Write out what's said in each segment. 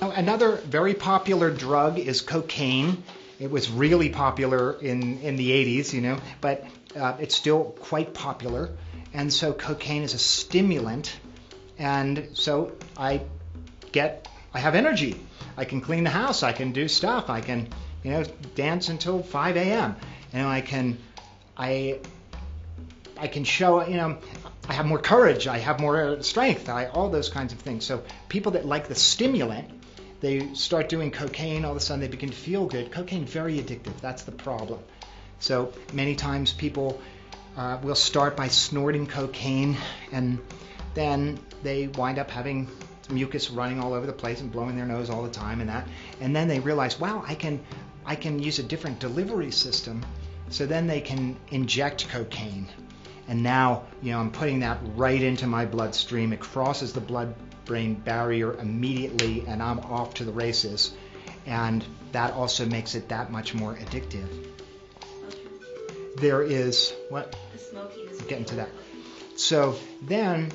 Another very popular drug is cocaine. It was really popular in the 80s, but it's still quite popular. And so cocaine is a stimulant, and so I have energy. I can clean the house. I can do stuff. I can, dance until 5 a.m. I can show, I have more courage. I have more strength. All those kinds of things. So people that like the stimulant, they start doing cocaine. All of a sudden, they begin to feel good. Cocaine very addictive. That's the problem. So many times people will start by snorting cocaine, and then they wind up having mucus running all over the place and blowing their nose all the time and then they realize, wow, I can use a different delivery system. So then they can inject cocaine, and now I'm putting that right into my bloodstream. It crosses the blood-brain barrier immediately, and I'm off to the races. And that also makes it that much more addictive. There is what? The smoking is getting to that. So then,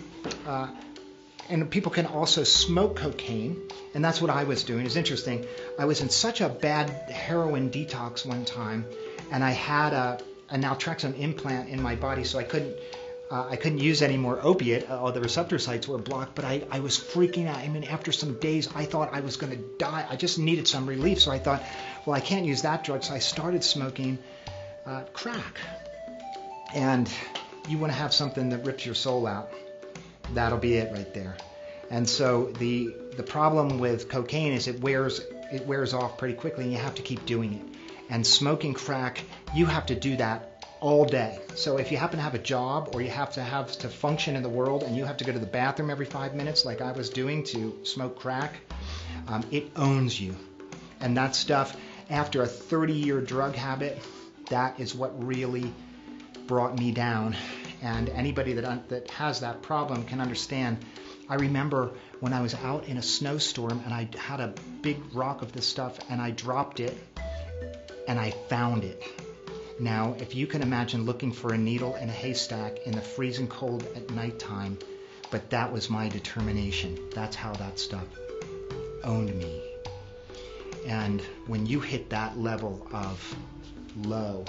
and people can also smoke cocaine, and that's what I was doing. It's interesting. I was in such a bad heroin detox one time, and I had a naltrexone implant in my body, so I couldn't use any more opiate. All the receptor sites were blocked, but I was freaking out. I mean, after some days, I thought I was going to die. I just needed some relief, so I thought, well, I can't use that drug, so I started smoking crack. And you want to have something that rips your soul out. That'll be it right there. And so the problem with cocaine is it wears off pretty quickly, and you have to keep doing it. And smoking crack, you have to do that all day. So if you happen to have a job, or you have to function in the world, and you have to go to the bathroom every 5 minutes like I was doing to smoke crack, it owns you. And that stuff, after a 30-year drug habit, that is what really brought me down. And anybody that has that problem can understand. I remember when I was out in a snowstorm, and I had a big rock of this stuff, and I dropped it, and I found it. Now, if you can imagine looking for a needle in a haystack in the freezing cold at nighttime, but that was my determination. That's how that stuff owned me. And when you hit that level of low,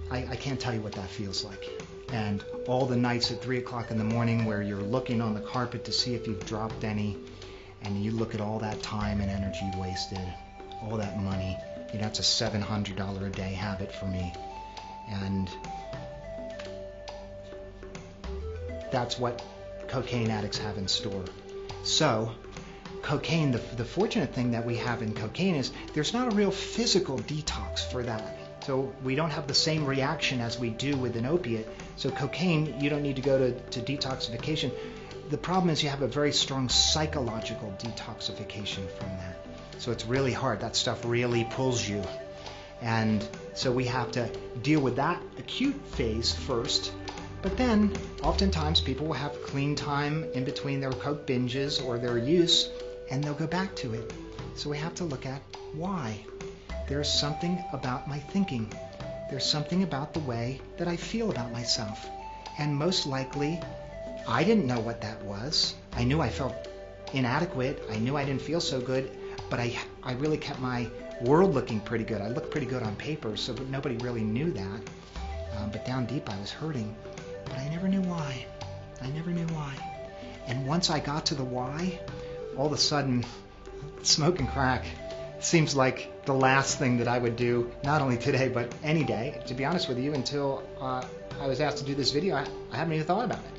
I can't tell you what that feels like. And all the nights at 3 o'clock in the morning where you're looking on the carpet to see if you've dropped any, and you look at all that time and energy wasted, all that money. That's a $700 a day habit for me. And that's what cocaine addicts have in store. So cocaine, the fortunate thing that we have in cocaine is there's not a real physical detox for that. So we don't have the same reaction as we do with an opiate. So cocaine, you don't need to go to detoxification. The problem is you have a very strong psychological detoxification from that. So it's really hard. That stuff really pulls you. And so we have to deal with that acute phase first. But then oftentimes people will have clean time in between their coke binges or their use, and they'll go back to it. So we have to look at why. There's something about my thinking. There's something about the way that I feel about myself. And most likely, I didn't know what that was. I knew I felt inadequate. I knew I didn't feel so good. But I really kept my world looking pretty good. I looked pretty good on paper, so nobody really knew that. But down deep, I was hurting. But I never knew why. And once I got to the why, all of a sudden, smoking crack seems like the last thing that I would do, not only today, but any day. To be honest with you, until I was asked to do this video, I haven't even thought about it.